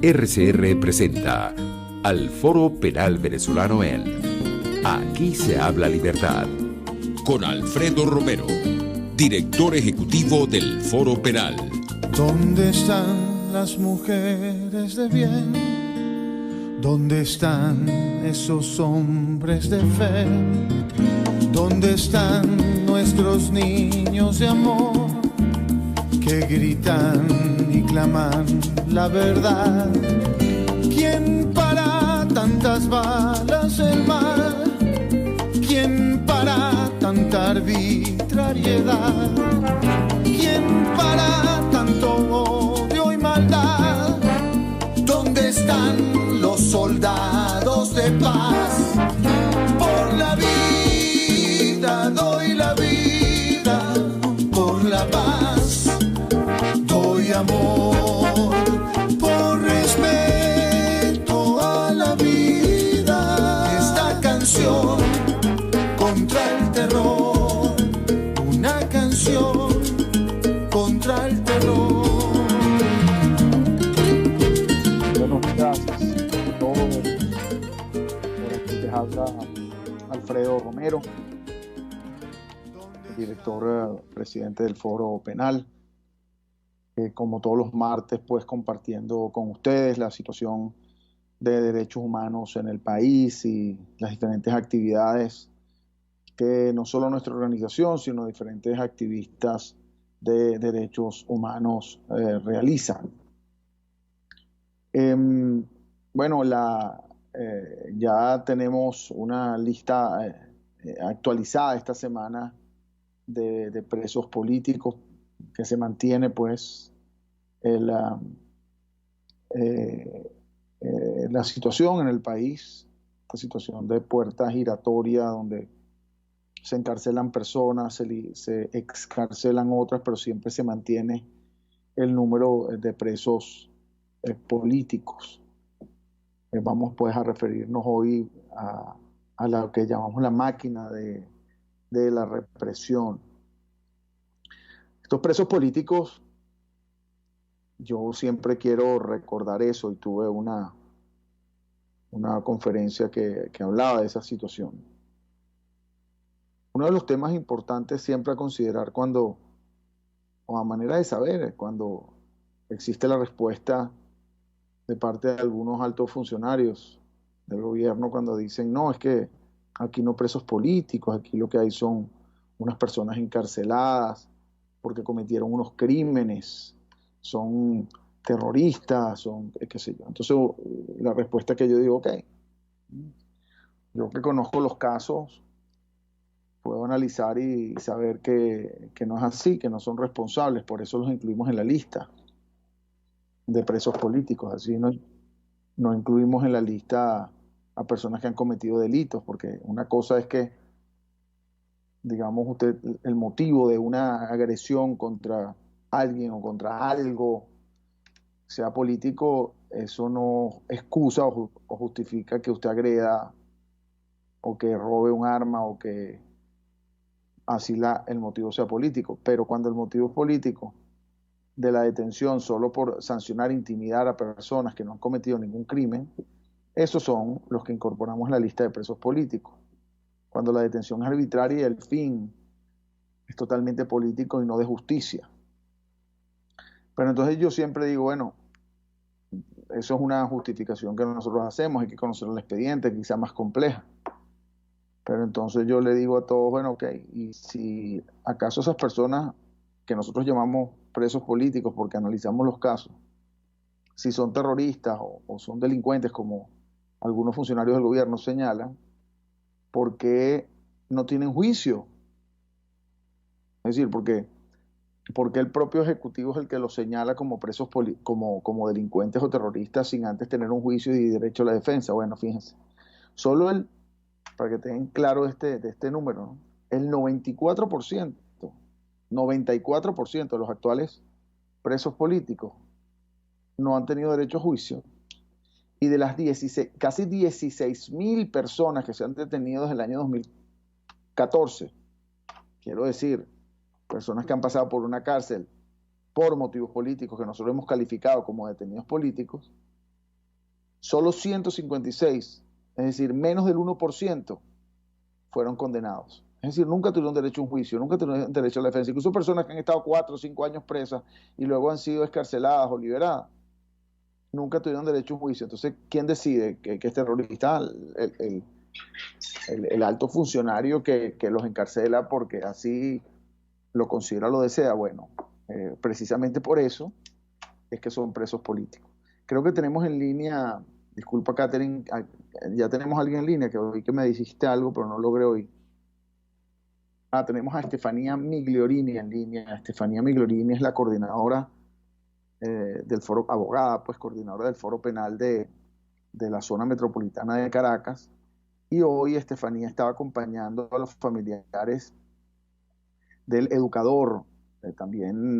RCR presenta al Foro Penal Venezolano en Aquí se habla libertad, con Alfredo Romero, director ejecutivo del Foro Penal. ¿Dónde están las mujeres de bien? ¿Dónde están esos hombres de fe? ¿Dónde están nuestros niños de amor que gritan y claman la verdad? ¿Quién para tantas balas el mar? ¿Quién para tanta arbitrariedad? ¿Quién para tanto odio y maldad? ¿Dónde están los soldados de paz? Por la vida doy la vida, por la paz doy amor, por respeto a la vida. Esta canción contra el terror, una canción contra el terror. Buenas gracias a todos. Por aquí les habla Alfredo Romero, director presidente del Foro Penal. Como todos los martes, pues compartiendo con ustedes la situación de derechos humanos en el país y las diferentes actividades que no solo nuestra organización, sino diferentes activistas de derechos humanos realizan. Bueno, ya tenemos una lista actualizada esta semana de presos políticos que se mantiene, pues, la situación en el país, la situación de puerta giratoria donde se encarcelan personas, se excarcelan otras, pero siempre se mantiene el número de presos políticos. Vamos pues a referirnos hoy a lo que llamamos la máquina de la represión. Estos presos políticos, yo siempre quiero recordar eso, y tuve una conferencia que hablaba de esa situación. Uno de los temas importantes siempre a considerar o a manera de saber, cuando existe la respuesta de parte de algunos altos funcionarios del gobierno cuando dicen, no, es que aquí no presos políticos, aquí lo que hay son unas personas encarceladas porque cometieron unos crímenes, son terroristas, son qué sé yo. Entonces la respuesta que yo digo, ok, yo que conozco los casos, puedo analizar y saber que no es así, que no son responsables, por eso los incluimos en la lista de presos políticos. Así no incluimos en la lista a personas que han cometido delitos, porque una cosa es que, digamos, el motivo de una agresión contra alguien o contra algo sea político, eso no excusa o justifica que usted agreda o que robe un arma o que así el motivo sea político. Pero cuando el motivo es político, de la detención solo por sancionar, intimidar a personas que no han cometido ningún crimen, esos son los que incorporamos en la lista de presos políticos. Cuando la detención es arbitraria y el fin es totalmente político y no de justicia. Pero entonces yo siempre digo, bueno, eso es una justificación que nosotros hacemos, hay que conocer el expediente, quizá más compleja. Pero entonces yo le digo a todos, bueno, ok, y si acaso esas personas que nosotros llamamos presos políticos porque analizamos los casos, si son terroristas o son delincuentes como algunos funcionarios del gobierno señalan, ¿por qué no tienen juicio? Es decir, porque el propio ejecutivo es el que los señala como presos como delincuentes o terroristas sin antes tener un juicio y derecho a la defensa. Bueno, fíjense, solo para que tengan claro de este número, ¿no? El 94% de los actuales presos políticos no han tenido derecho a juicio, y de las casi 16.000 personas que se han detenido desde el año 2014, quiero decir, personas que han pasado por una cárcel por motivos políticos que nosotros hemos calificado como detenidos políticos, solo 156, es decir, menos del 1%, fueron condenados. Es decir, nunca tuvieron derecho a un juicio, nunca tuvieron derecho a la defensa. Incluso personas que han estado 4 o 5 años presas y luego han sido escarceladas o liberadas, nunca tuvieron derecho a un juicio. Entonces, ¿quién decide que es terrorista? El alto funcionario que los encarcela porque así lo considera, lo desea. Bueno, precisamente por eso es que son presos políticos. Creo que tenemos en línea, disculpa Catherine, ya tenemos a alguien en línea, que oí que me dijiste algo, pero no logré oír. Tenemos a Estefanía Migliorini en línea. Estefanía Migliorini es la coordinadora del foro, abogada, pues coordinadora del foro penal de la zona metropolitana de Caracas. Y hoy Estefanía estaba acompañando a los familiares del educador, también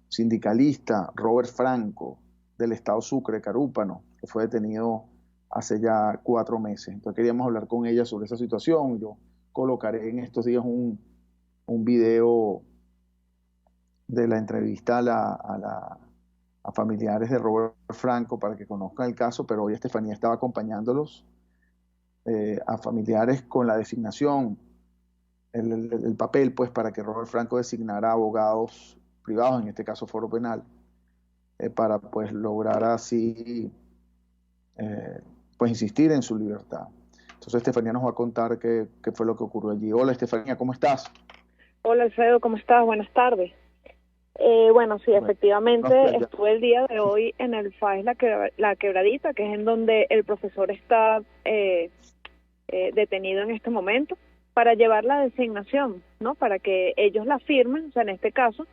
sindicalista, Robert Franco, del estado Sucre, Carúpano, que fue detenido hace ya 4 meses. Entonces queríamos hablar con ella sobre esa situación. Yo colocaré en estos días un video de la entrevista a familiares de Robert Franco para que conozcan el caso, pero hoy Estefanía estaba acompañándolos a familiares con la designación, el papel, pues, para que Robert Franco designara abogados privados, en este caso foro penal, para pues lograr así pues insistir en su libertad. Entonces Estefanía nos va a contar qué fue lo que ocurrió allí. Hola Estefanía, ¿cómo estás? Hola Alfredo, ¿cómo estás? Buenas tardes. Bueno, sí, efectivamente estuve el día de hoy en el FAES La Quebradita, que es en donde el profesor está detenido en este momento, para llevar la designación, ¿no? Para que ellos la firmen. O sea, en este caso,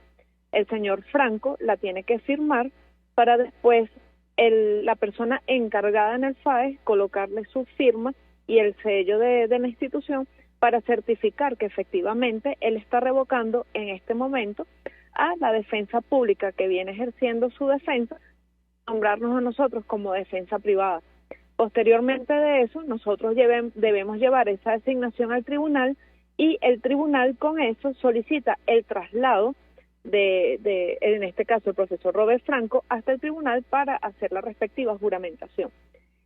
el señor Franco la tiene que firmar para después la persona encargada en el FAES colocarle su firma y el sello de la institución para certificar que efectivamente él está revocando en este momento a la defensa pública que viene ejerciendo su defensa, nombrarnos a nosotros como defensa privada. Posteriormente de eso, nosotros debemos llevar esa designación al tribunal y el tribunal con eso solicita el traslado en este caso el profesor Robert Franco, hasta el tribunal para hacer la respectiva juramentación.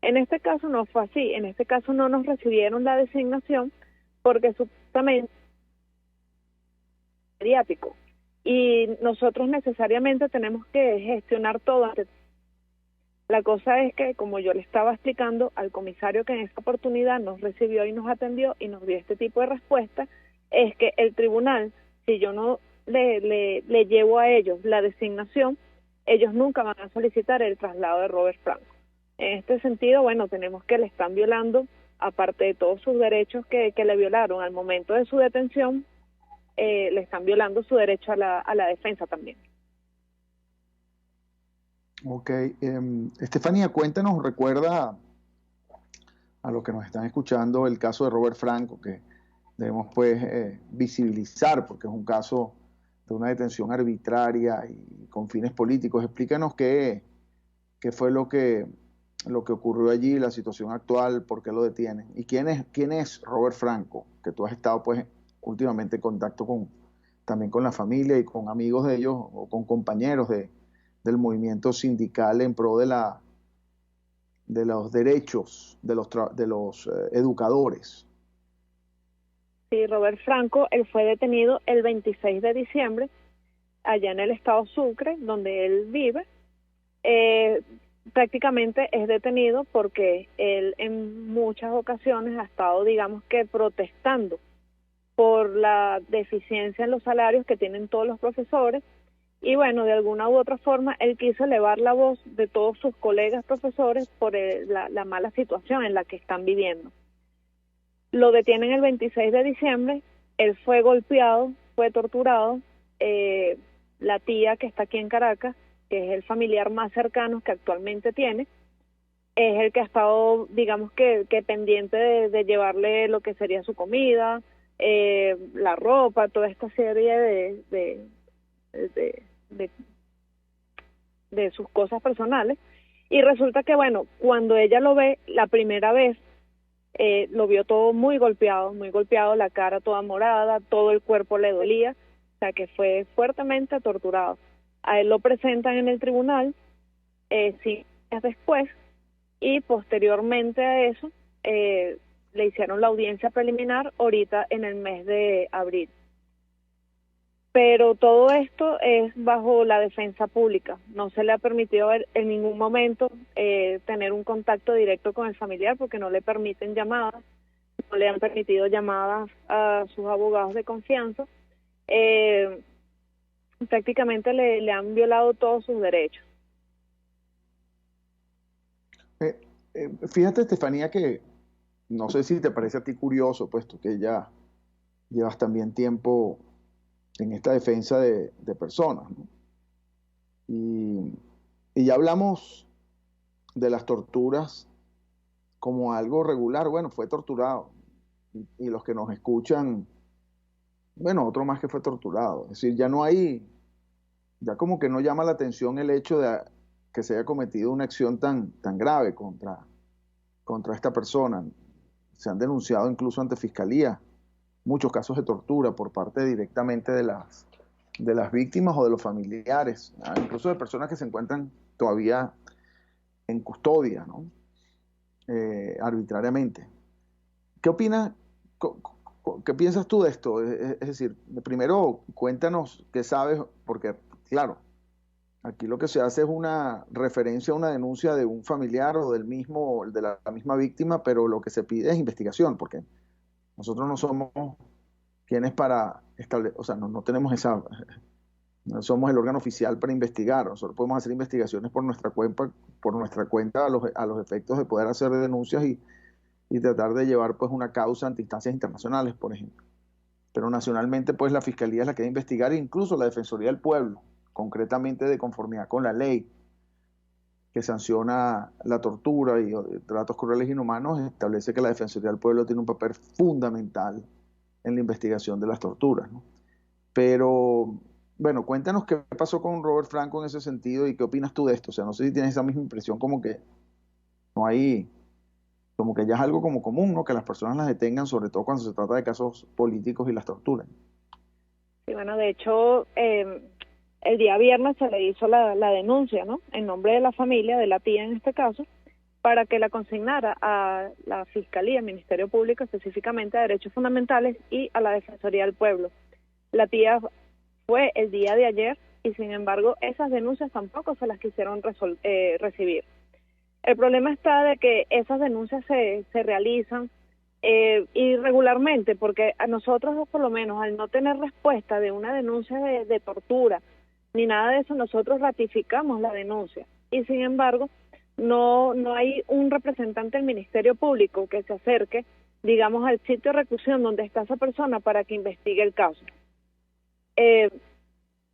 En este caso no fue así, en este caso no nos recibieron la designación porque supuestamente es mediático y nosotros necesariamente tenemos que gestionar todo. La cosa es que, como yo le estaba explicando al comisario que en esta oportunidad nos recibió y nos atendió y nos dio este tipo de respuesta, es que el tribunal, si yo no le llevo a ellos la designación, ellos nunca van a solicitar el traslado de Robert Franco. En este sentido, bueno, tenemos que le están violando, aparte de todos sus derechos que le violaron al momento de su detención, le están violando su derecho a la defensa también. Ok, Estefanía, cuéntanos, recuerda a los que nos están escuchando el caso de Robert Franco, que debemos pues visibilizar porque es un caso de una detención arbitraria y con fines políticos. Explícanos qué fue lo que ocurrió allí, la situación actual, por qué lo detienen y quién es Robert Franco, que tú has estado pues últimamente en contacto también con la familia y con amigos de ellos o con compañeros del movimiento sindical en pro de los derechos de los educadores. Sí, Robert Franco, él fue detenido el 26 de diciembre allá en el estado Sucre, donde él vive. Prácticamente es detenido porque él en muchas ocasiones ha estado, digamos que, protestando por la deficiencia en los salarios que tienen todos los profesores. Y bueno, de alguna u otra forma, él quiso elevar la voz de todos sus colegas profesores por la mala situación en la que están viviendo. Lo detienen el 26 de diciembre, él fue golpeado, fue torturado. La tía que está aquí en Caracas, que es el familiar más cercano que actualmente tiene, es el que ha estado, digamos que pendiente de llevarle lo que sería su comida, la ropa, toda esta serie de sus cosas personales. Y resulta que, bueno, cuando ella lo ve la primera vez, lo vio todo muy golpeado, la cara toda morada, todo el cuerpo le dolía, sea que fue fuertemente torturado. A él lo presentan en el tribunal 5 días después, y posteriormente a eso le hicieron la audiencia preliminar ahorita en el mes de abril. Pero todo esto es bajo la defensa pública. No se le ha permitido en ningún momento tener un contacto directo con el familiar, porque no le permiten llamadas, no le han permitido llamadas a sus abogados de confianza. Prácticamente le han violado todos sus derechos. Fíjate, Estefanía, que no sé si te parece a ti curioso, puesto que ya llevas también tiempo en esta defensa de personas, ¿no? Y ya hablamos de las torturas como algo regular. Bueno, fue torturado. Y los que nos escuchan, bueno, otro más que fue torturado. Es decir, ya no hay, ya como que no llama la atención el hecho de que se haya cometido una acción tan grave contra esta persona. Se han denunciado incluso ante fiscalía muchos casos de tortura por parte directamente de las víctimas o de los familiares, incluso de personas que se encuentran todavía en custodia, ¿no? Arbitrariamente. ¿Qué opinas? ¿Qué piensas tú de esto? Es decir, primero cuéntanos qué sabes, porque claro, aquí lo que se hace es una referencia a una denuncia de un familiar o de la misma víctima, pero lo que se pide es investigación, porque nosotros no somos quienes para establecer, o sea, no tenemos no somos el órgano oficial para investigar. Nosotros podemos hacer investigaciones por nuestra cuenta a los efectos de poder hacer denuncias y tratar de llevar pues una causa ante instancias internacionales, por ejemplo. Pero nacionalmente pues la Fiscalía es la que debe investigar, e incluso la Defensoría del Pueblo, concretamente de conformidad con la ley que sanciona la tortura y tratos crueles e inhumanos, establece que la Defensoría del Pueblo tiene un papel fundamental en la investigación de las torturas, ¿no? Pero, bueno, cuéntanos qué pasó con Robert Franco en ese sentido y qué opinas tú de esto. O sea, no sé si tienes esa misma impresión, como que no hay, como que ya es algo como común, ¿no? Que las personas las detengan, sobre todo cuando se trata de casos políticos y las torturan. Sí, bueno, de hecho, el día viernes se le hizo la denuncia, ¿no? En nombre de la familia, de la tía en este caso, para que la consignara a la Fiscalía, Ministerio Público, específicamente a Derechos Fundamentales, y a la Defensoría del Pueblo. La tía fue el día de ayer y, sin embargo, esas denuncias tampoco se las quisieron recibir. El problema está de que esas denuncias se realizan irregularmente, porque a nosotros, por lo menos, al no tener respuesta de una denuncia de tortura ni nada de eso, nosotros ratificamos la denuncia. Y, sin embargo, no hay un representante del Ministerio Público que se acerque, digamos, al sitio de reclusión donde está esa persona para que investigue el caso.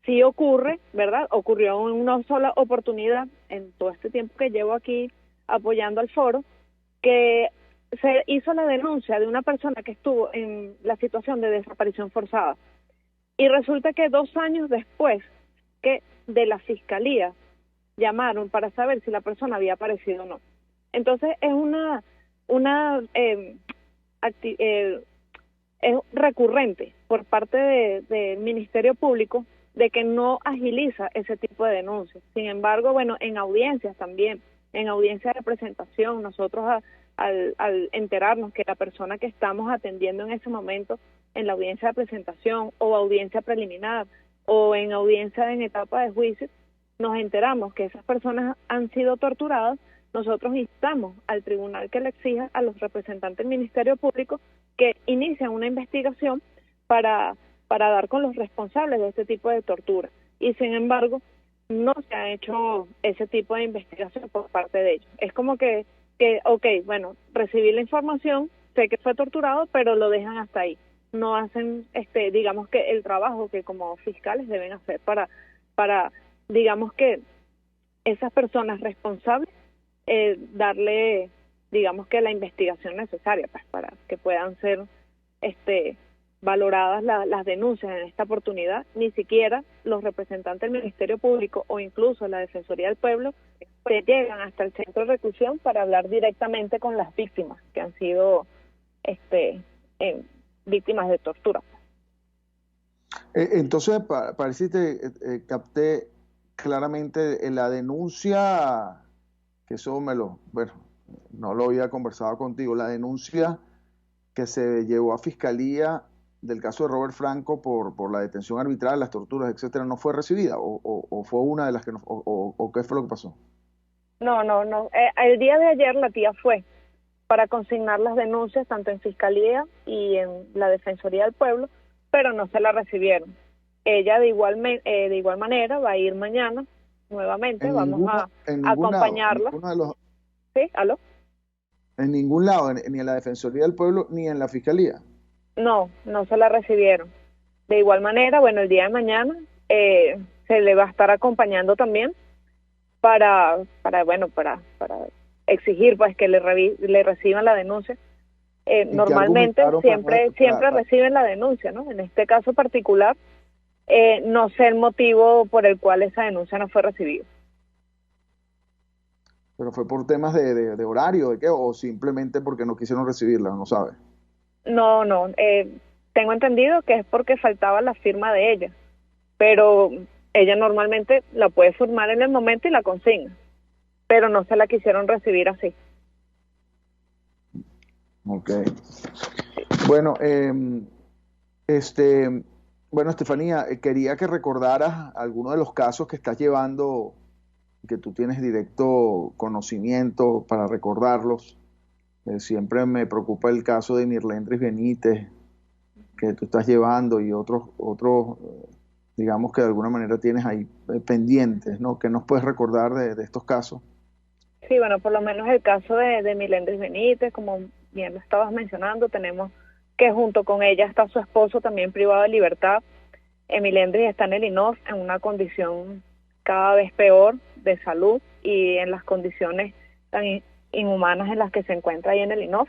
Sí ocurre, ¿verdad? Ocurrió en una sola oportunidad en todo este tiempo que llevo aquí apoyando al foro, que se hizo la denuncia de una persona que estuvo en la situación de desaparición forzada. Y resulta que 2 años después que de la Fiscalía llamaron para saber si la persona había aparecido o no. Entonces es es recurrente por parte del Ministerio Público de que no agiliza ese tipo de denuncias. Sin embargo, bueno, en audiencias también, en audiencias de presentación, nosotros al enterarnos que la persona que estamos atendiendo en ese momento en la audiencia de presentación o audiencia preliminar o en audiencia en etapa de juicio, nos enteramos que esas personas han sido torturadas, nosotros instamos al tribunal que le exija a los representantes del Ministerio Público que inicien una investigación para dar con los responsables de este tipo de tortura. Y sin embargo, no se ha hecho ese tipo de investigación por parte de ellos. Es como que ok, bueno, recibí la información, sé que fue torturado, pero lo dejan hasta ahí. No hacen, digamos que el trabajo que como fiscales deben hacer para digamos que esas personas responsables darle, digamos que la investigación necesaria pues, para que puedan ser valoradas las denuncias en esta oportunidad. Ni siquiera los representantes del Ministerio Público o incluso la Defensoría del Pueblo se llegan hasta el centro de reclusión para hablar directamente con las víctimas que han sido víctimas de tortura. Entonces, parece que capté claramente en la denuncia, que eso bueno, no lo había conversado contigo, la denuncia que se llevó a fiscalía del caso de Robert Franco por la detención arbitral, las torturas, etcétera, no fue recibida, o fue una de las que no, o qué fue lo que pasó. No, no, no. El día de ayer la tía fue para consignar las denuncias tanto en Fiscalía y en la Defensoría del Pueblo, pero no se la recibieron. Ella de igual manera va a ir mañana nuevamente, vamos a en ningún lado, acompañarla. ¿Sí? ¿Aló? En ningún lado, ni en la Defensoría del Pueblo, ni en la Fiscalía. No, no se la recibieron. De igual manera, bueno, el día de mañana se le va a estar acompañando también para exigir pues que le reciban la denuncia. Normalmente siempre reciben la denuncia, ¿no? En este caso particular, no sé el motivo por el cual esa denuncia no fue recibida. ¿Pero fue por temas de horario, de qué? ¿O simplemente porque no quisieron recibirla? No sabe. No, tengo entendido que es porque faltaba la firma de ella, pero ella normalmente la puede firmar en el momento y la consigna, pero no se la quisieron recibir así. Ok. Bueno, bueno, Estefanía, quería que recordaras algunos de los casos que estás llevando, que tú tienes directo conocimiento para recordarlos. Siempre me preocupa el caso de Mirlendris Benítez, que tú estás llevando, y otros, digamos que de alguna manera tienes ahí pendientes, ¿no? ¿Qué nos puedes recordar de estos casos? Sí, bueno, por lo menos el caso de Mirlendris Benítez, como bien lo estabas mencionando, tenemos que junto con ella está su esposo también privado de libertad. Mirlendris está en el INOF en una condición cada vez peor de salud y en las condiciones tan inhumanas en las que se encuentra ahí en el INOF.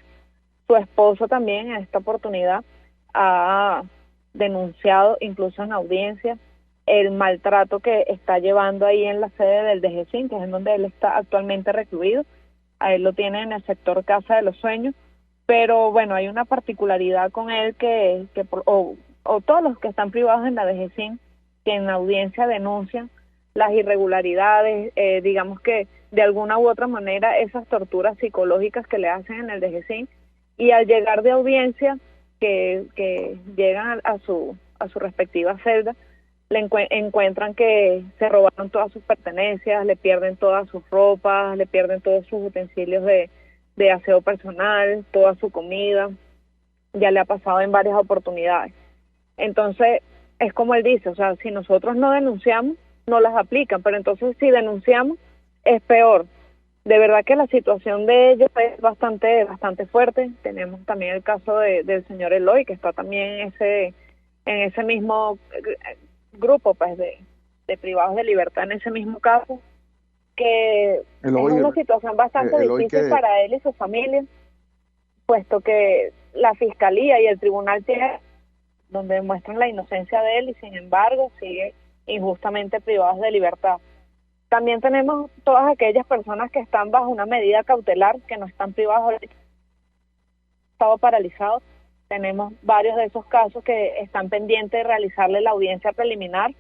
Su esposo también en esta oportunidad ha denunciado, incluso en audiencia, el maltrato que está llevando ahí en la sede del DGCIN, que es en donde él está actualmente recluido. A él lo tiene en el sector Casa de los Sueños, pero bueno, hay una particularidad con él o todos los que están privados en la DGCIN, que en la audiencia denuncian las irregularidades, digamos que de alguna u otra manera esas torturas psicológicas que le hacen en el DGCIN, y al llegar de audiencia, que llegan a su respectiva celda, encuentran que se robaron todas sus pertenencias, le pierden todas sus ropas, le pierden todos sus utensilios de aseo personal, toda su comida. Ya le ha pasado en varias oportunidades. Entonces, es como él dice, o sea, si nosotros no denunciamos, no las aplican, pero entonces si denunciamos, es peor. De verdad que la situación de ellos es bastante fuerte. Tenemos también el caso del señor Eloy, que está también en ese mismo grupo pues de privados de libertad, en ese mismo caso, que es una situación bastante difícil para él y su familia, puesto que la fiscalía y el tribunal tienen donde demuestran la inocencia de él y sin embargo sigue injustamente privados de libertad. También tenemos todas aquellas personas que están bajo una medida cautelar, que no están privados de estado paralizados. Tenemos varios de esos casos que están pendientes de realizarle la audiencia preliminar.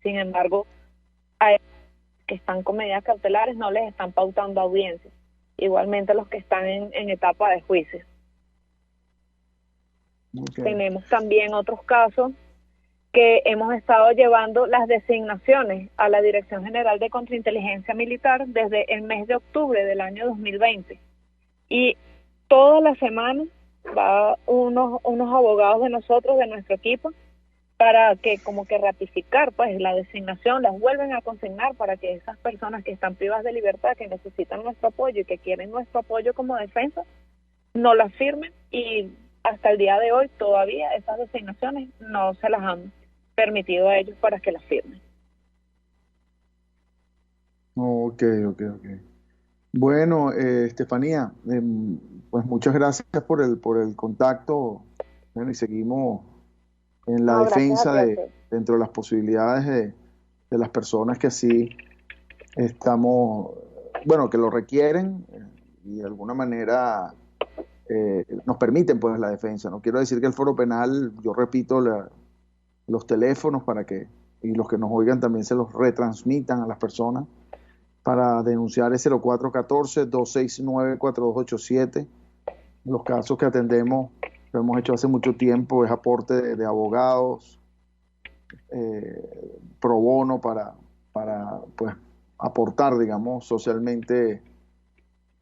Sin embargo, a ellos que están con medidas cautelares no les están pautando audiencias. Igualmente los que están en etapa de juicio. Okay. Tenemos también otros casos que hemos estado llevando las designaciones a la Dirección General de Contrainteligencia Militar desde el mes de octubre del año 2020. Y toda la semana va unos abogados de nosotros, de nuestro equipo, para que como que ratificar pues la designación, las vuelven a consignar para que esas personas que están privadas de libertad, que necesitan nuestro apoyo y que quieren nuestro apoyo como defensa, no las firmen, y hasta el día de hoy todavía esas designaciones no se las han permitido a ellos para que las firmen. Ok. Bueno, Estefanía, pues muchas gracias por el contacto. Bueno, y seguimos en la defensa dentro de las posibilidades de las personas que así estamos, bueno, que lo requieren y de alguna manera nos permiten pues la defensa. No quiero decir que el Foro Penal, yo repito, los teléfonos y los que nos oigan también se los retransmitan a las personas para denunciar es 0414-269-4287. Los casos que atendemos lo hemos hecho hace mucho tiempo, es aporte de abogados, pro bono para pues aportar, digamos, socialmente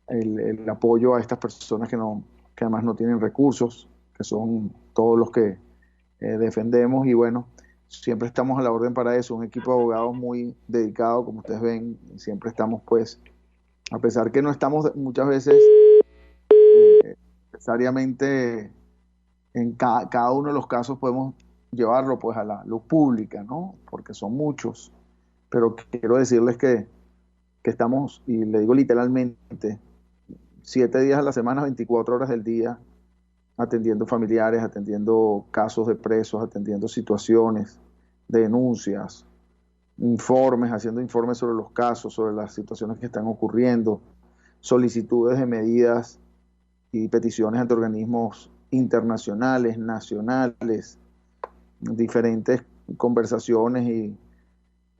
el apoyo a estas personas que además no tienen recursos, que son todos los que defendemos, y bueno, siempre estamos a la orden para eso, un equipo de abogados muy dedicado, como ustedes ven, siempre estamos pues, a pesar que no estamos muchas veces necesariamente en cada uno de los casos podemos llevarlo pues a la luz pública, ¿no? Porque son muchos, pero quiero decirles que estamos, y le digo literalmente, 7 días a la semana, 24 horas del día, atendiendo familiares, atendiendo casos de presos, atendiendo situaciones, denuncias, informes, haciendo informes sobre los casos, sobre las situaciones que están ocurriendo, solicitudes de medidas y peticiones ante organismos internacionales, nacionales, diferentes conversaciones y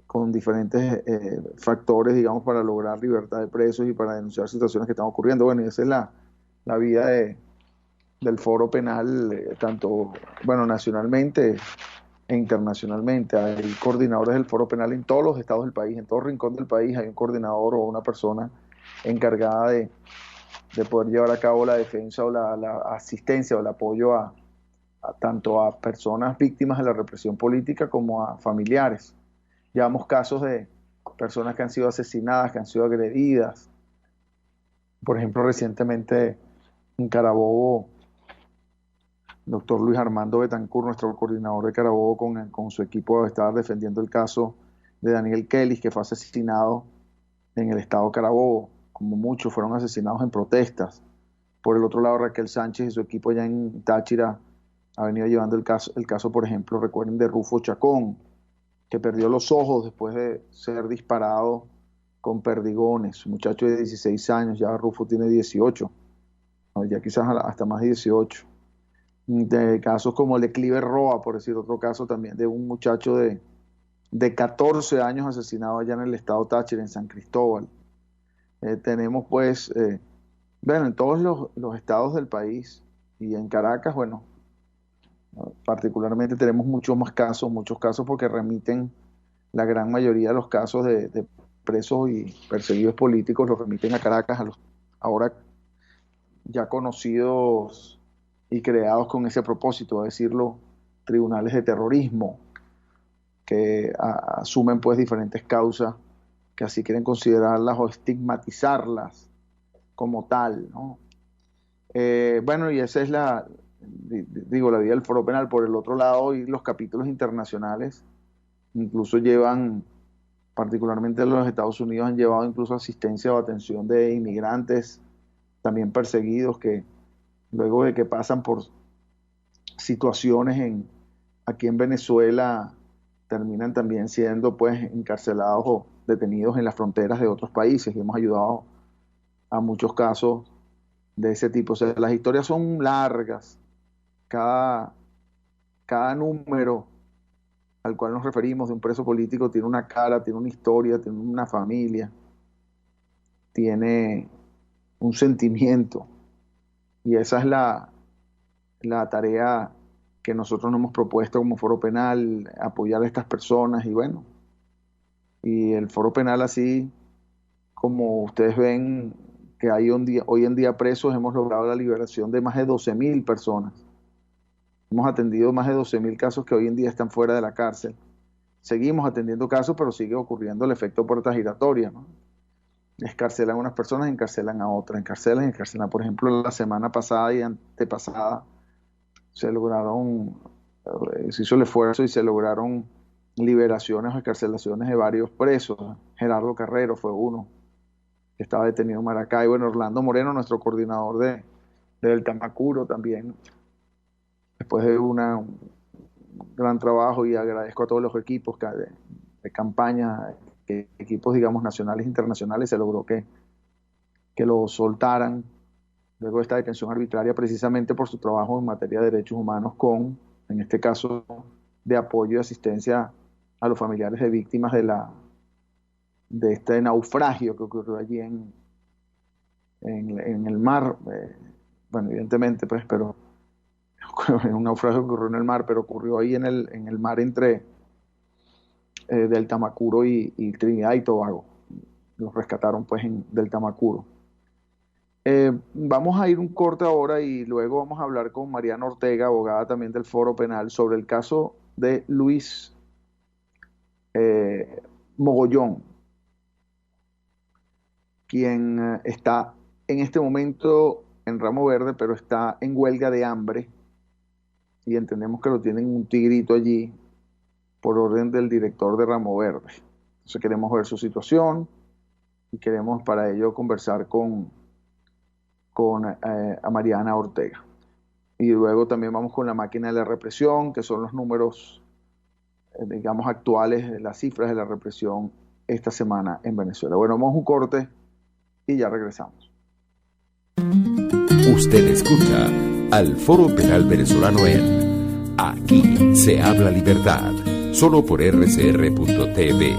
con diferentes factores, digamos, para lograr libertad de presos y para denunciar situaciones que están ocurriendo. Bueno, y esa es la vida del Foro Penal, tanto, bueno, nacionalmente e internacionalmente. Hay coordinadores del Foro Penal en todos los estados del país, en todo rincón del país hay un coordinador o una persona encargada de poder llevar a cabo la defensa o la asistencia o el apoyo tanto a personas víctimas de la represión política como a familiares. Llevamos casos de personas que han sido asesinadas, que han sido agredidas. Por ejemplo, recientemente en Carabobo, el doctor Luis Armando Betancourt, nuestro coordinador de Carabobo, con su equipo estaba defendiendo el caso de Daniel Kelly, que fue asesinado en el estado de Carabobo. Como muchos fueron asesinados en protestas. Por el otro lado, Raquel Sánchez y su equipo allá en Táchira ha venido llevando el caso, por ejemplo, recuerden, de Rufo Chacón, que perdió los ojos después de ser disparado con perdigones. Un muchacho de 16 años, ya Rufo tiene 18, ya quizás hasta más de 18. De casos como el de Cliver Roa, por decir otro caso también, de un muchacho de 14 años asesinado allá en el estado Táchira, en San Cristóbal. Tenemos pues, bueno, en todos los estados del país y en Caracas, bueno, particularmente tenemos muchos casos porque remiten la gran mayoría de los casos de presos y perseguidos políticos, los remiten a Caracas, a los ahora ya conocidos y creados con ese propósito, a decirlo, tribunales de terrorismo, que asumen pues diferentes causas que así quieren considerarlas o estigmatizarlas como tal, ¿no? Bueno, y esa es la vida del Foro Penal. Por el otro lado, y los capítulos internacionales incluso llevan, particularmente los Estados Unidos, han llevado incluso asistencia o atención de inmigrantes también perseguidos, que luego de que pasan por situaciones aquí en Venezuela, terminan también siendo pues encarcelados o detenidos en las fronteras de otros países, y hemos ayudado a muchos casos de ese tipo. O sea, las historias son largas, cada número al cual nos referimos de un preso político tiene una cara, tiene una historia, tiene una familia, tiene un sentimiento, y esa es la tarea que nosotros nos hemos propuesto como Foro Penal, apoyar a estas personas. Y bueno, y el Foro Penal, así como ustedes ven que hay hoy en día presos, hemos logrado la liberación de más de 12.000 personas. Hemos atendido más de 12.000 casos que hoy en día están fuera de la cárcel. Seguimos atendiendo casos, pero sigue ocurriendo el efecto puerta giratoria, ¿no? Escarcelan a unas personas, encarcelan a otras, encarcelan. Por ejemplo, la semana pasada y antepasada se hizo el esfuerzo y se lograron liberaciones o escarcelaciones de varios presos. Gerardo Carrero fue uno que estaba detenido en Maracay. Bueno, Orlando Moreno, nuestro coordinador del Tamacuro también, después de un gran trabajo, y agradezco a todos los equipos de campaña, equipos, digamos, nacionales e internacionales, se logró que lo soltaran luego de esta detención arbitraria, precisamente por su trabajo en materia de derechos humanos en este caso, de apoyo y asistencia a los familiares de víctimas de este naufragio que ocurrió allí en el mar. Bueno, evidentemente, pues, pero es un naufragio que ocurrió en el mar, pero ocurrió ahí en el mar entre del Tamacuro y Trinidad y Tobago. Los rescataron pues del Tamacuro. Vamos a ir un corte ahora y luego vamos a hablar con Mariana Ortega, abogada también del Foro Penal, sobre el caso de Luis Mogollón, quien está en este momento en Ramo Verde, pero está en huelga de hambre y entendemos que lo tienen un tigrito allí por orden del director de Ramo Verde. Entonces queremos ver su situación y queremos para ello conversar con a Mariana Ortega. Y luego también vamos con la máquina de la represión, que son los números, digamos, actuales, las cifras de la represión esta semana en Venezuela. Bueno, vamos a un corte y ya regresamos. Usted escucha al Foro Penal Venezolano en Aquí se habla libertad, solo por rcr.tv,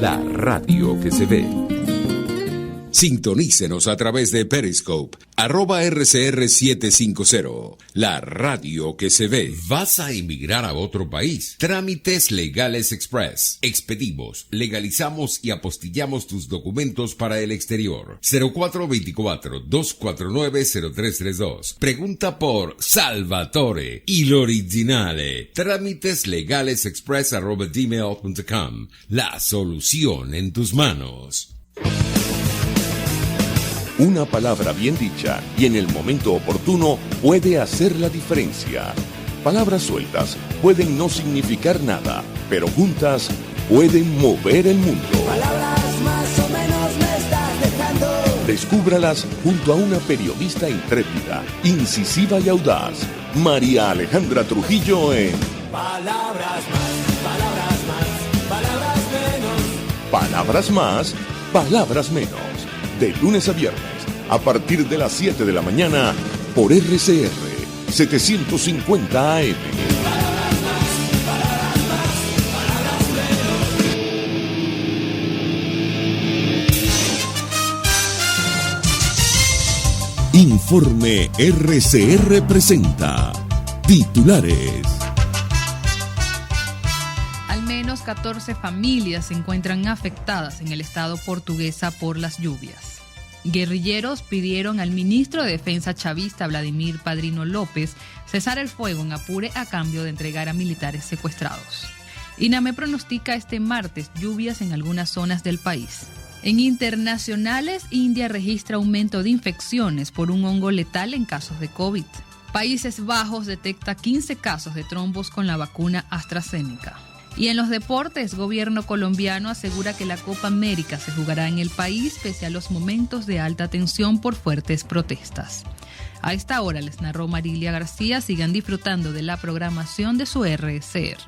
la radio que se ve. Sintonícenos a través de Periscope, @RCR750, la radio que se ve. ¿Vas a emigrar a otro país? Trámites Legales Express. Expedimos, legalizamos y apostillamos tus documentos para el exterior. 0424-249-0332. Pregunta por Salvatore, il originale. Trámites Legales Express @gmail.com. La solución en tus manos. Una palabra bien dicha y en el momento oportuno puede hacer la diferencia. Palabras sueltas pueden no significar nada, pero juntas pueden mover el mundo. Palabras más o menos me estás dejando. Descúbralas junto a una periodista intrépida, incisiva y audaz, María Alejandra Trujillo en Palabras más, palabras más, palabras menos. Palabras más, palabras menos. De lunes a viernes, a partir de las 7 de la mañana, por RCR 750 AM. Palabras más, palabras más, palabras menos. Informe RCR presenta titulares. Al menos 14 familias se encuentran afectadas en el estado Portuguesa por las lluvias. Guerrilleros pidieron al ministro de Defensa chavista Vladimir Padrino López cesar el fuego en Apure a cambio de entregar a militares secuestrados. INAME pronostica este martes lluvias en algunas zonas del país. En internacionales, India registra aumento de infecciones por un hongo letal en casos de COVID. Países Bajos detecta 15 casos de trombos con la vacuna AstraZeneca. Y en los deportes, gobierno colombiano asegura que la Copa América se jugará en el país pese a los momentos de alta tensión por fuertes protestas. A esta hora les narró Marilia García. Sigan disfrutando de la programación de su RCR.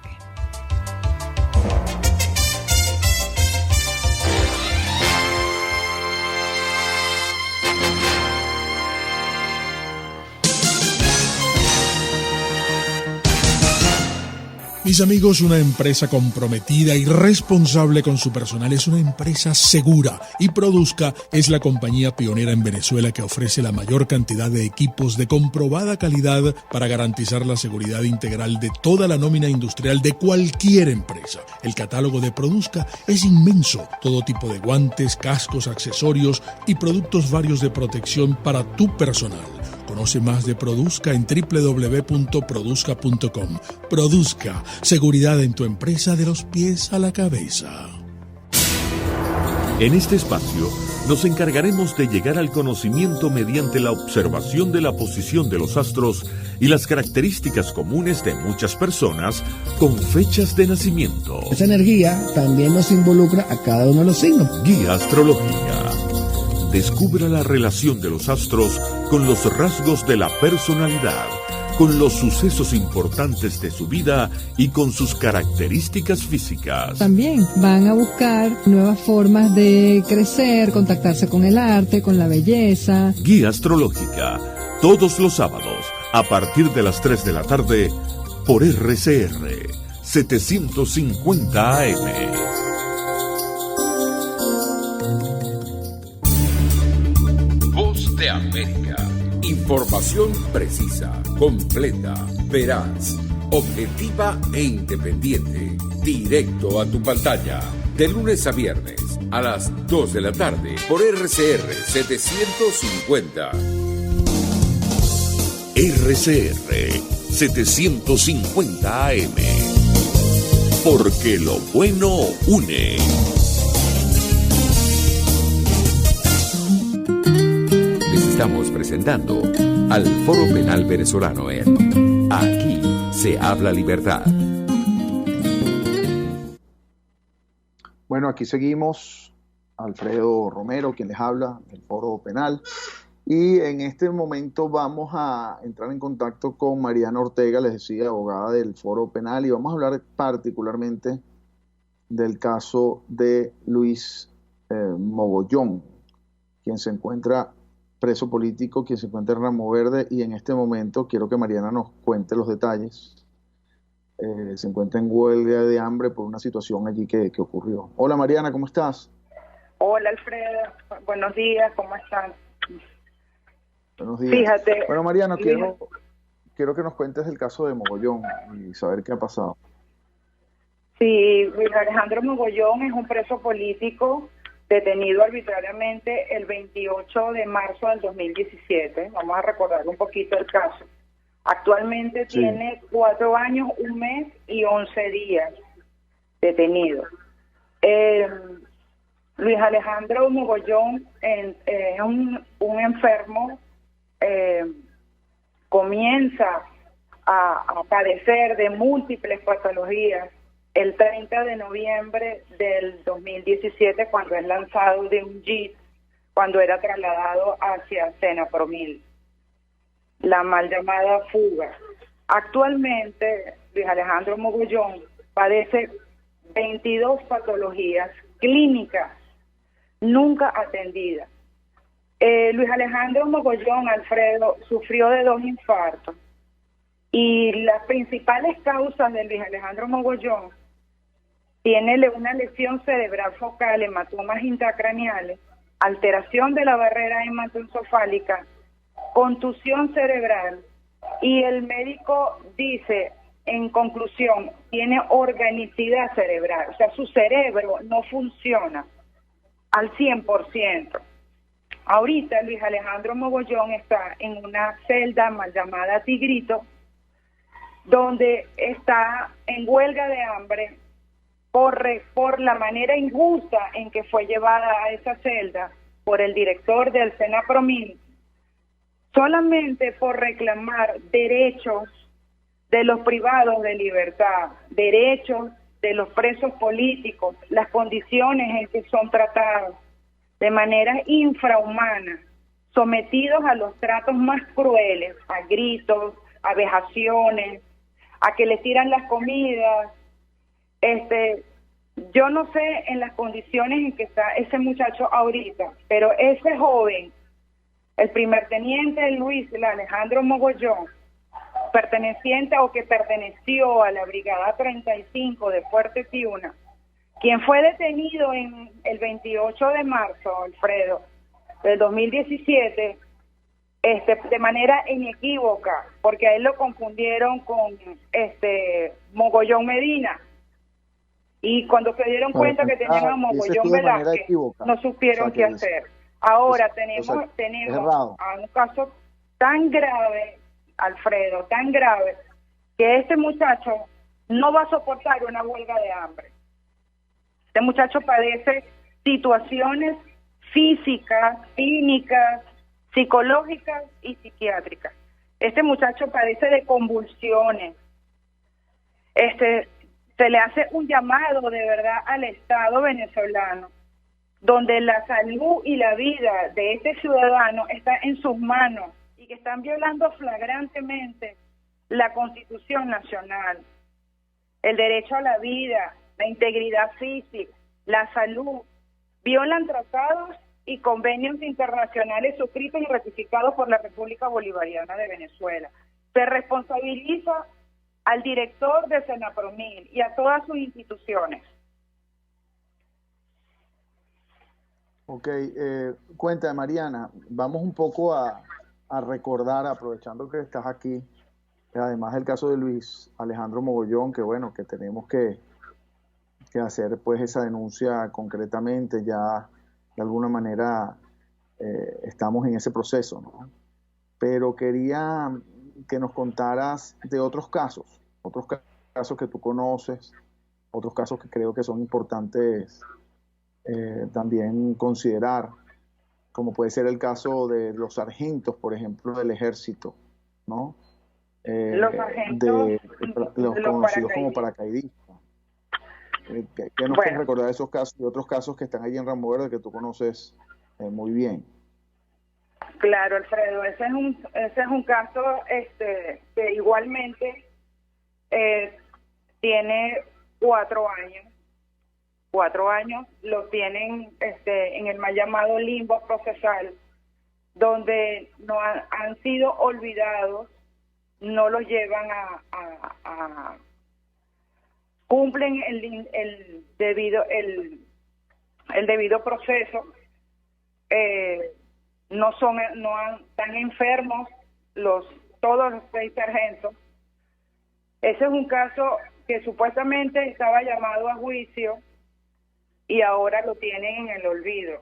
Mis amigos, una empresa comprometida y responsable con su personal es una empresa segura, y Produzca es la compañía pionera en Venezuela que ofrece la mayor cantidad de equipos de comprobada calidad para garantizar la seguridad integral de toda la nómina industrial de cualquier empresa. El catálogo de Produzca es inmenso, todo tipo de guantes, cascos, accesorios y productos varios de protección para tu personal. Conoce más de Produzca en www.produzca.com. Produzca, seguridad en tu empresa de los pies a la cabeza. En este espacio nos encargaremos de llegar al conocimiento mediante la observación de la posición de los astros y las características comunes de muchas personas con fechas de nacimiento. Esa energía también nos involucra a cada uno de los signos. Guía astrológica. Descubra la relación de los astros con los rasgos de la personalidad, con los sucesos importantes de su vida y con sus características físicas. También van a buscar nuevas formas de crecer, contactarse con el arte, con la belleza. Guía astrológica, todos los sábados, a partir de las 3 de la tarde, por RCR 750 AM. Voz de América. Información precisa, completa, veraz, objetiva e independiente. Directo a tu pantalla. De lunes a viernes a las 2 de la tarde por RCR 750. RCR 750 AM. Porque lo bueno une. Les estamos presentando al Foro Penal Venezolano en Aquí se habla libertad. Bueno, aquí seguimos. Alfredo Romero, quien les habla, del Foro Penal. Y en este momento vamos a entrar en contacto con Mariana Ortega, les decía, abogada del Foro Penal, y vamos a hablar particularmente del caso de Luis Mogollón, quien se encuentra preso político, quien se encuentra en Ramo Verde, y en este momento quiero que Mariana nos cuente los detalles. Se encuentra en huelga de hambre por una situación allí que ocurrió. Hola Mariana, ¿cómo estás? Hola Alfredo, buenos días, ¿cómo están? Buenos días. Fíjate. Bueno Mariana, quiero que nos cuentes el caso de Mogollón y saber qué ha pasado. Sí, Luis Alejandro Mogollón es un preso político detenido arbitrariamente el 28 de marzo del 2017. Vamos a recordar un poquito el caso. Actualmente tiene 4 años, 1 mes y 11 días detenido. Luis Alejandro Mogollón es un enfermo, comienza a padecer de múltiples patologías el 30 de noviembre del 2017, cuando es lanzado de un jeep, cuando era trasladado hacia Senapromil, la mal llamada fuga. Actualmente, Luis Alejandro Mogollón padece 22 patologías clínicas nunca atendidas. Luis Alejandro Mogollón, Alfredo, sufrió de 2 infartos, y las principales causas de Luis Alejandro Mogollón: tiene una lesión cerebral focal, hematomas intracraneales, alteración de la barrera hematoencefálica, contusión cerebral, y el médico dice, en conclusión, tiene organicidad cerebral, o sea, su cerebro no funciona al 100%. Ahorita Luis Alejandro Mogollón está en una celda mal llamada Tigrito, donde está en huelga de hambre por la manera injusta en que fue llevada a esa celda por el director del Senapromil, solamente por reclamar derechos de los privados de libertad, derechos de los presos políticos, las condiciones en que son tratados de manera infrahumana, sometidos a los tratos más crueles, a gritos, a vejaciones, a que les tiran las comidas. Yo no sé en las condiciones en que está ese muchacho ahorita, pero ese joven, el primer teniente Luis Alejandro Mogollón, perteneciente o que perteneció a la Brigada 35 de Fuerte Tiuna, quien fue detenido en el 28 de marzo, Alfredo, del 2017, de manera inequívoca, porque a él lo confundieron con Mogollón Medina, y cuando se dieron cuenta que tenían a Mogollón Velázquez, no supieron qué hacer. Ahora tenemos a un caso tan grave, Alfredo, tan grave, que este muchacho no va a soportar una huelga de hambre. Este muchacho padece situaciones físicas, clínicas, psicológicas y psiquiátricas. Este muchacho padece de convulsiones. Se le hace un llamado de verdad al Estado venezolano, donde la salud y la vida de este ciudadano está en sus manos y que están violando flagrantemente la Constitución Nacional, el derecho a la vida, la integridad física, la salud. Violan tratados y convenios internacionales suscritos y ratificados por la República Bolivariana de Venezuela. Se responsabiliza al director de Senapromil y a todas sus instituciones. Ok, cuéntame, Mariana, vamos un poco a recordar, aprovechando que estás aquí, además del caso de Luis Alejandro Mogollón, que bueno, que tenemos que hacer pues esa denuncia concretamente, ya de alguna manera estamos en ese proceso, ¿no? Pero quería que nos contaras de otros casos que tú conoces, otros casos que creo que son importantes también considerar, como puede ser el caso de los sargentos, por ejemplo, del ejército, ¿no? Los sargentos, los conocidos como paracaidistas. ¿Qué nos puedes recordar de esos casos y otros casos que están ahí en Ramo Verde que tú conoces muy bien? Claro, Alfredo, ese es un caso que igualmente tiene 4 años. 4 años lo tienen en el mal llamado limbo procesal, donde no han sido olvidados, no los llevan a cumplen el debido proceso, están enfermos todos los 6 sargentos. Ese es un caso que supuestamente estaba llamado a juicio y ahora lo tienen en el olvido,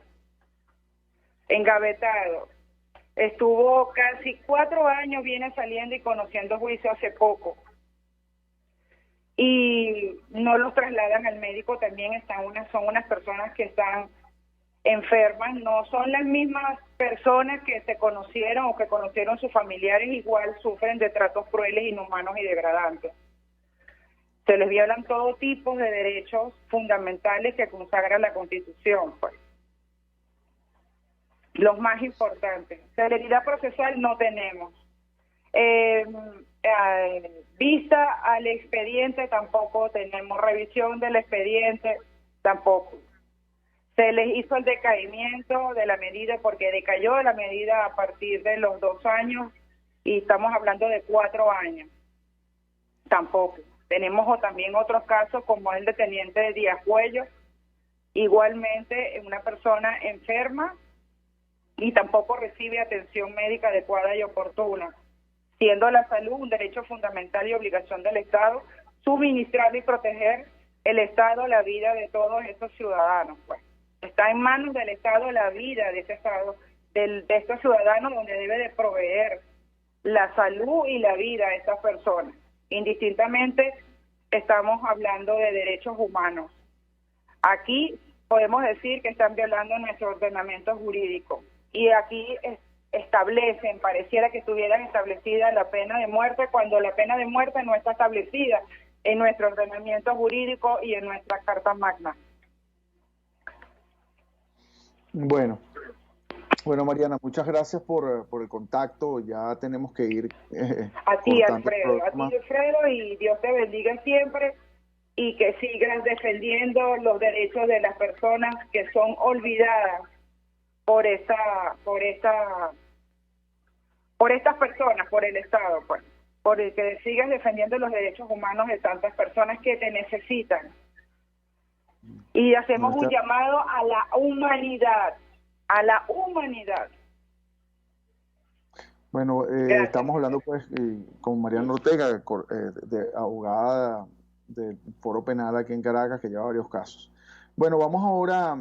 engavetado. Estuvo casi 4 años, viene saliendo y conociendo juicio hace poco. Y no los trasladan al médico, también son unas personas que están enfermas, no son las mismas personas que se conocieron o que conocieron sus familiares, igual sufren de tratos crueles, inhumanos y degradantes. Se les violan todo tipo de derechos fundamentales que consagra la Constitución, pues. Los más importantes. Celeridad procesal no tenemos. Vista al expediente tampoco tenemos. Revisión del expediente tampoco. Se les hizo el decaimiento de la medida porque decayó la medida a partir de los 2 años y estamos hablando de 4 años. Tampoco. Tenemos también otros casos como el de teniente Díaz Cuello, igualmente una persona enferma y tampoco recibe atención médica adecuada y oportuna, siendo la salud un derecho fundamental y obligación del Estado, suministrar y proteger el Estado, la vida de todos estos ciudadanos. Pues está en manos del Estado la vida de ese Estado, de estos ciudadanos, donde debe de proveer la salud y la vida de estas personas. Indistintamente, estamos hablando de derechos humanos. Aquí podemos decir que están violando nuestro ordenamiento jurídico. Y aquí establecen, pareciera que estuvieran establecida la pena de muerte, cuando la pena de muerte no está establecida en nuestro ordenamiento jurídico y en nuestra Carta Magna. Bueno, Mariana, muchas gracias por el contacto. Ya tenemos que ir. A ti, Alfredo, y Dios te bendiga siempre y que sigas defendiendo los derechos de las personas que son olvidadas por estas personas, por el Estado, pues, por el que sigas defendiendo los derechos humanos de tantas personas que te necesitan. Y hacemos un llamado a la humanidad, Bueno, estamos hablando pues con Mariana Ortega, abogada del Foro Penal aquí en Caracas, que lleva varios casos. Bueno, vamos ahora,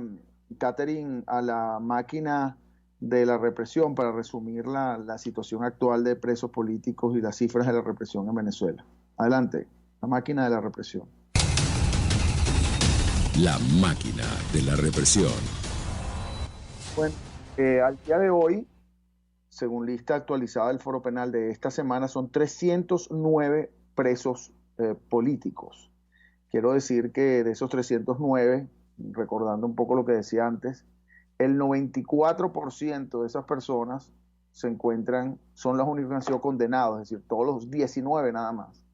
Catherine, a la máquina de la represión para resumir la situación actual de presos políticos y las cifras de la represión en Venezuela. Adelante, la máquina de la represión. La máquina de la represión. Bueno, al día de hoy, según lista actualizada del Foro Penal de esta semana, son 309 presos políticos. Quiero decir que de esos 309, recordando un poco lo que decía antes, el 94% de esas personas son los únicos que han sido condenados, es decir, todos los 19 nada más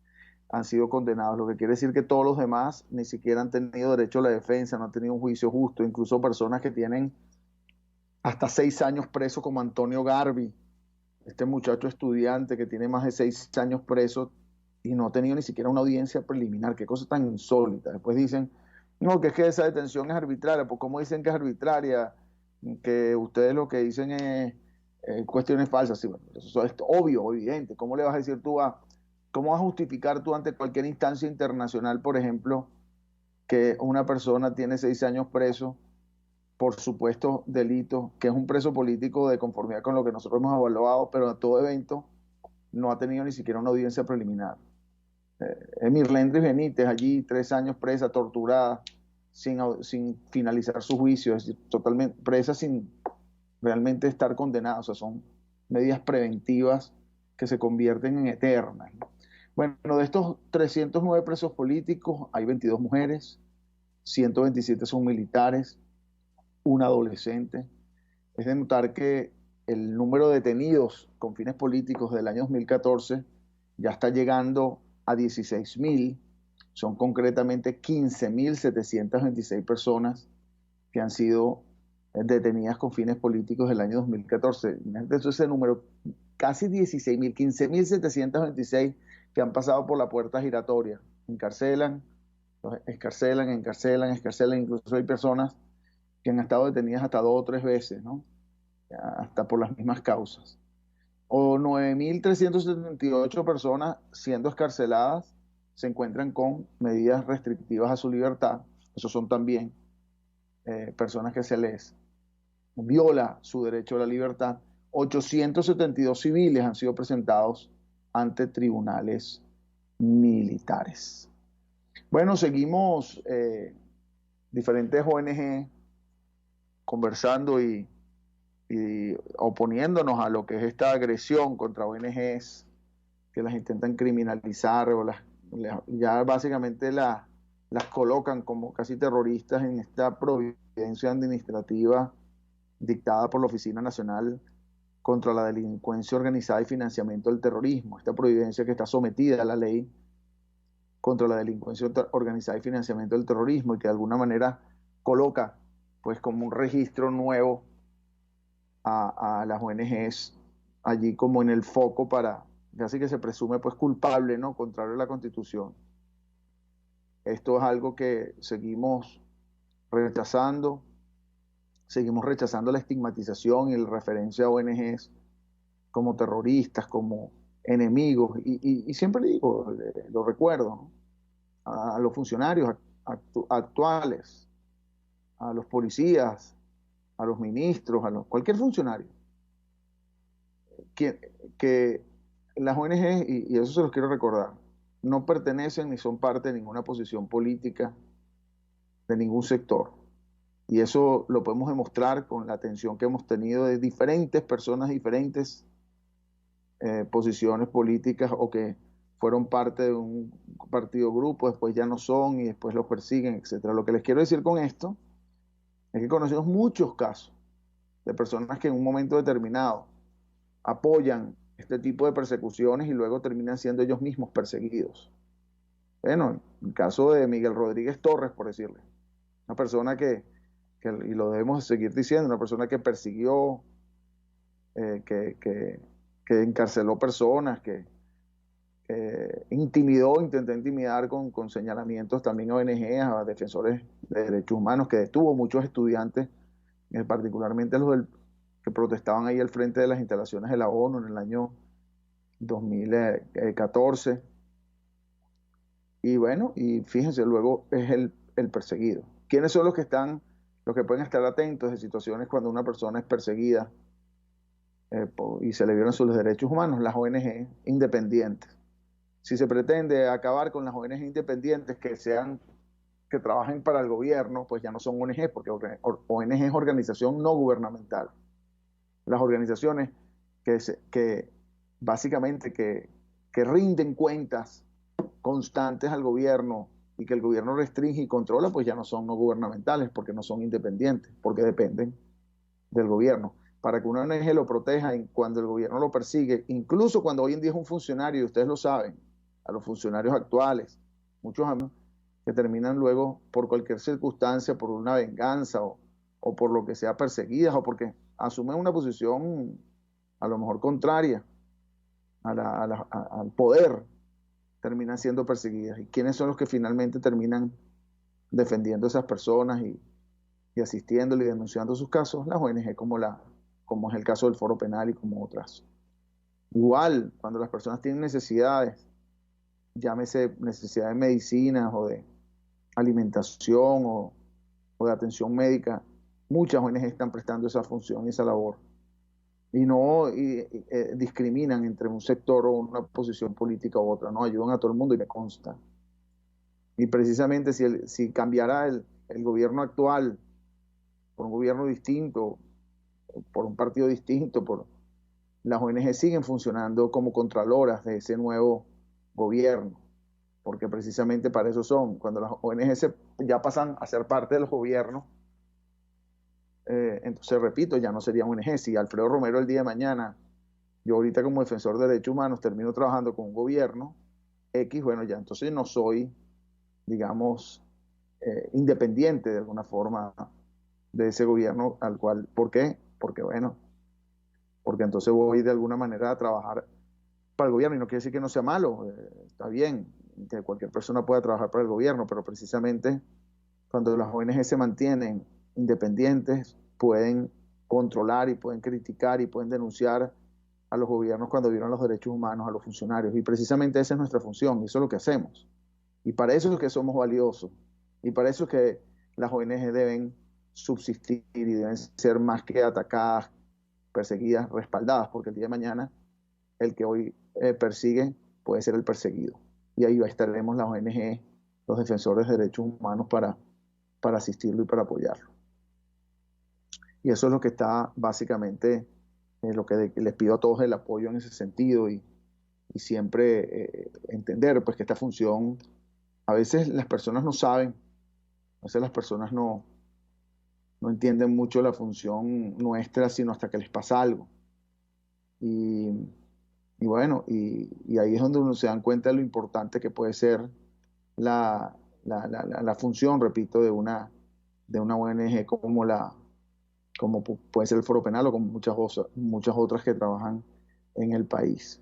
han sido condenados, lo que quiere decir que todos los demás ni siquiera han tenido derecho a la defensa, no han tenido un juicio justo, incluso personas que tienen hasta 6 años preso, como Antonio Garbi, este muchacho estudiante que tiene más de 6 años preso, y no ha tenido ni siquiera una audiencia preliminar. Qué cosa tan insólita. Después dicen, no, que es que esa detención es arbitraria. Pues ¿cómo dicen que es arbitraria? Que ustedes lo que dicen es cuestiones falsas. Sí, bueno, eso es obvio, evidente. ¿Cómo le vas a decir tú cómo vas a justificar tú ante cualquier instancia internacional, por ejemplo, que una persona tiene 6 años preso por supuestos delitos, que es un preso político de conformidad con lo que nosotros hemos evaluado, pero a todo evento no ha tenido ni siquiera una audiencia preliminar? Emirlendris Benítez, allí 3 años presa, torturada, sin finalizar su juicio, es decir, totalmente presa sin realmente estar condenada. O sea, son medidas preventivas que se convierten en eternas. Bueno, de estos 309 presos políticos, hay 22 mujeres, 127 son militares, un adolescente. Es de notar que el número de detenidos con fines políticos del año 2014 ya está llegando a 16.000, son concretamente 15.726 personas que han sido detenidas con fines políticos del año 2014. Imagínate ese número, casi 16.000, 15.726 que han pasado por la puerta giratoria. Encarcelan, incluso hay personas que han estado detenidas hasta 2 o 3 veces, ¿no? Hasta por las mismas causas. O 9.378 personas siendo escarceladas se encuentran con medidas restrictivas a su libertad. Esos son también personas que se les viola su derecho a la libertad. 872 civiles han sido presentados ante tribunales militares. Bueno, seguimos diferentes ONG conversando y oponiéndonos a lo que es esta agresión contra ONGs que las intentan criminalizar o ya básicamente las colocan como casi terroristas en esta providencia administrativa dictada por la Oficina Nacional contra la Delincuencia Organizada y Financiamiento del Terrorismo, esta providencia que está sometida a la ley contra la delincuencia organizada y financiamiento del terrorismo, y que de alguna manera coloca pues como un registro nuevo a las ONGs allí como en el foco para, casi que se presume pues culpable, ¿no? Contrario a la Constitución. Esto es algo que seguimos rechazando la estigmatización y la referencia a ONGs como terroristas, como enemigos, y siempre digo, lo recuerdo, ¿no? A los funcionarios actuales, a los policías, a los ministros, cualquier funcionario, que las ONG, y eso se los quiero recordar, no pertenecen ni son parte de ninguna posición política de ningún sector. Y eso lo podemos demostrar con la atención que hemos tenido de diferentes personas, diferentes posiciones políticas, o que fueron parte de un partido grupo, después ya no son y después los persiguen, etc. Lo que les quiero decir con esto es que conocemos muchos casos de personas que en un momento determinado apoyan este tipo de persecuciones y luego terminan siendo ellos mismos perseguidos. Bueno, en el caso de Miguel Rodríguez Torres, por decirle, una persona y lo debemos seguir diciendo, una persona que persiguió, que encarceló personas, que intentó intimidar con señalamientos también a ONG, a defensores de derechos humanos, que detuvo muchos estudiantes, particularmente los que protestaban ahí al frente de las instalaciones de la ONU en el año 2014. Y bueno, y fíjense, luego es el perseguido. ¿Quiénes son los que pueden estar atentos de situaciones cuando una persona es perseguida y se le violan sus derechos humanos? Las ONG independientes. Si se pretende acabar con las ONG independientes que trabajen para el gobierno, pues ya no son ONG, porque ONG es organización no gubernamental. Las organizaciones que básicamente que rinden cuentas constantes al gobierno y que el gobierno restringe y controla, pues ya no son no gubernamentales, porque no son independientes, porque dependen del gobierno. Para que una ONG lo proteja cuando el gobierno lo persigue, incluso cuando hoy en día es un funcionario, y ustedes lo saben, a los funcionarios actuales, muchos amigos que terminan luego por cualquier circunstancia, por una venganza o por lo que sea perseguidas, o porque asumen una posición a lo mejor contraria al poder, terminan siendo perseguidas. ¿Y quiénes son los que finalmente terminan defendiendo a esas personas y asistiéndole y denunciando sus casos? Las ONG como es el caso del Foro Penal y como otras. Igual, cuando las personas tienen necesidades, llámese necesidad de medicinas o de alimentación o de atención médica, muchas ONG están prestando esa función y esa labor. Y no discriminan entre un sector o una posición política u otra, no, ayudan a todo el mundo y me consta. Y precisamente si cambiara el gobierno actual por un gobierno distinto, por un partido distinto, las ONG siguen funcionando como contraloras de ese nuevo gobierno, porque precisamente para eso son. Cuando las ONG ya pasan a ser parte del gobierno, entonces, repito, ya no sería un ONG. Si Alfredo Romero el día de mañana, yo ahorita como defensor de derechos humanos termino trabajando con un gobierno X, bueno, ya entonces no soy, digamos, independiente de alguna forma de ese gobierno al cual. ¿Por qué? Porque entonces voy de alguna manera a trabajar para el gobierno, y no quiere decir que no sea malo, está bien que cualquier persona pueda trabajar para el gobierno, pero precisamente cuando las ONG se mantienen independientes, pueden controlar y pueden criticar y pueden denunciar a los gobiernos cuando violan los derechos humanos, a los funcionarios, y precisamente esa es nuestra función, y eso es lo que hacemos, y para eso es que somos valiosos, y para eso es que las ONG deben subsistir y deben ser más que atacadas, perseguidas, respaldadas, porque el día de mañana el que hoy persigue puede ser el perseguido, y ahí estaremos las ONG, los defensores de derechos humanos para asistirlo y para apoyarlo. Y eso es lo que está básicamente, lo que les pido a todos, el apoyo en ese sentido, y siempre entender pues que esta función, a veces las personas no saben, a veces las personas no entienden mucho la función nuestra, sino hasta que les pasa algo. Y bueno, y ahí es donde uno se dan cuenta de lo importante que puede ser la función, repito, de una ONG como puede ser el Foro Penal o como muchas otras que trabajan en el país.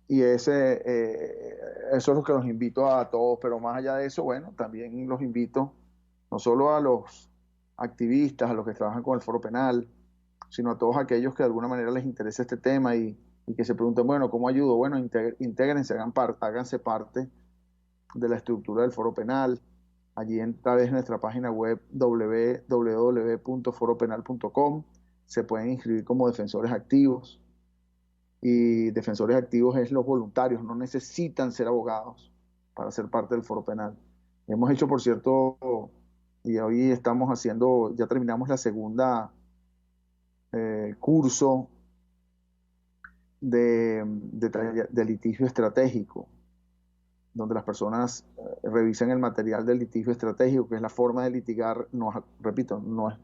Y eso es lo que los invito a todos, pero más allá de eso, bueno, también los invito no solo a los activistas, a los que trabajan con el Foro Penal, sino a todos aquellos que de alguna manera les interesa este tema y que se pregunten, bueno, ¿cómo ayudo? Bueno, intégrense, háganse parte de la estructura del Foro Penal. Allí a través de nuestra página web www.foropenal.com se pueden inscribir como defensores activos, y defensores activos es los voluntarios, no necesitan ser abogados para ser parte del Foro Penal. Hemos hecho, por cierto, y hoy estamos haciendo, ya terminamos la segunda curso de litigio estratégico, donde las personas revisan el material del litigio estratégico, que es la forma de litigar, repito, no es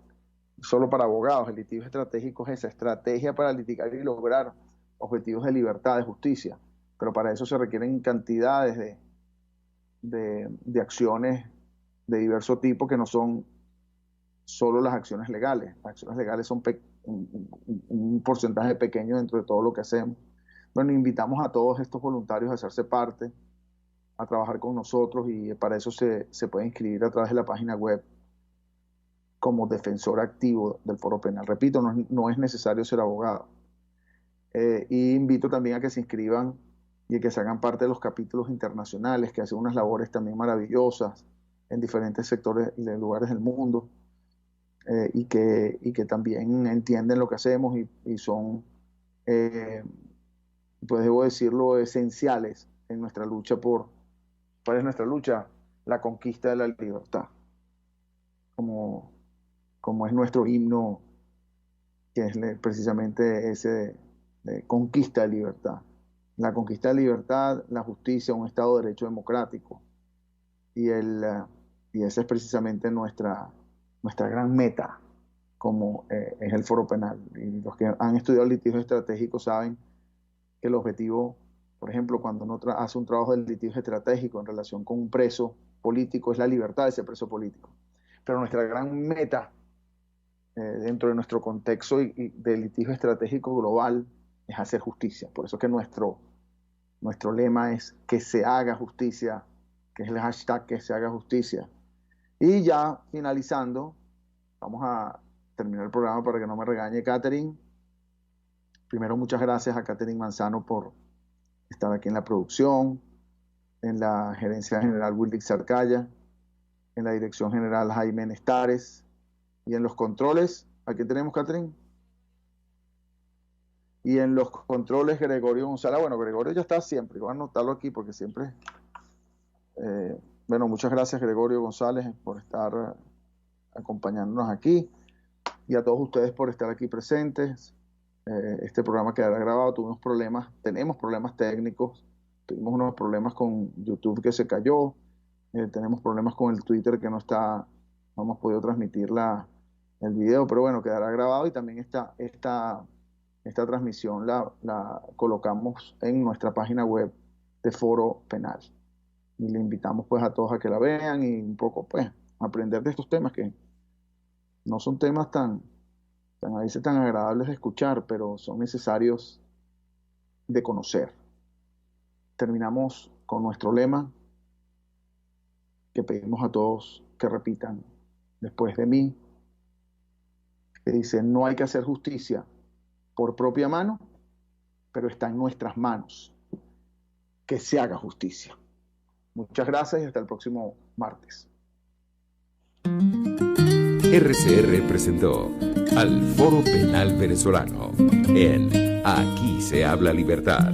solo para abogados. El litigio estratégico es esa estrategia para litigar y lograr objetivos de libertad, de justicia, pero para eso se requieren cantidades de acciones de diverso tipo, que no son solo las acciones legales. Las acciones legales son un porcentaje pequeño dentro de todo lo que hacemos. Bueno, invitamos a todos estos voluntarios a hacerse parte, a trabajar con nosotros, y para eso se puede inscribir a través de la página web como defensor activo del Foro Penal. Repito, no es necesario ser abogado. Y invito también a que se inscriban y que se hagan parte de los capítulos internacionales, que hacen unas labores también maravillosas en diferentes sectores y lugares del mundo, y que también entienden lo que hacemos y son, pues debo decirlo, esenciales en nuestra lucha ¿cuál es nuestra lucha? La conquista de la libertad, como es nuestro himno, que es precisamente ese de conquista de libertad. La conquista de libertad, la justicia, un Estado de Derecho democrático. Y esa es precisamente nuestra gran meta, como es el Foro Penal. Y los que han estudiado litigio estratégico saben que el objetivo, por ejemplo, cuando uno hace un trabajo de litigio estratégico en relación con un preso político, es la libertad de ese preso político. Pero nuestra gran meta, dentro de nuestro contexto y de litigio estratégico global, es hacer justicia. Por eso es que nuestro Nuestro lema es que se haga justicia, que es el hashtag que se haga justicia. Y ya finalizando, vamos a terminar el programa para que no me regañe Catherine. Primero, muchas gracias a Catherine Manzano por estar aquí en la producción, en la gerencia general Willy Zarcaya, en la dirección general Jaime Nestares, y en los controles, ¿a quién tenemos, Catherine? Y en los controles, Gregorio González. Bueno, Gregorio ya está siempre, voy a anotarlo aquí porque siempre... bueno, muchas gracias, Gregorio González, por estar acompañándonos aquí, y a todos ustedes por estar aquí presentes. Este programa quedará grabado. Tenemos problemas técnicos, tuvimos unos problemas con YouTube que se cayó, tenemos problemas con el Twitter que no hemos podido transmitir el video, pero bueno, quedará grabado, y también esta transmisión la colocamos en nuestra página web de Foro Penal. Y le invitamos pues a todos a que la vean y un poco pues aprender de estos temas que no son temas tan a veces tan agradables de escuchar, pero son necesarios de conocer. Terminamos con nuestro lema, que pedimos a todos que repitan después de mí, que dice: no hay que hacer justicia por propia mano, pero está en nuestras manos que se haga justicia. Muchas gracias y hasta el próximo martes. RCR presentó al Foro Penal Venezolano en Aquí se habla libertad.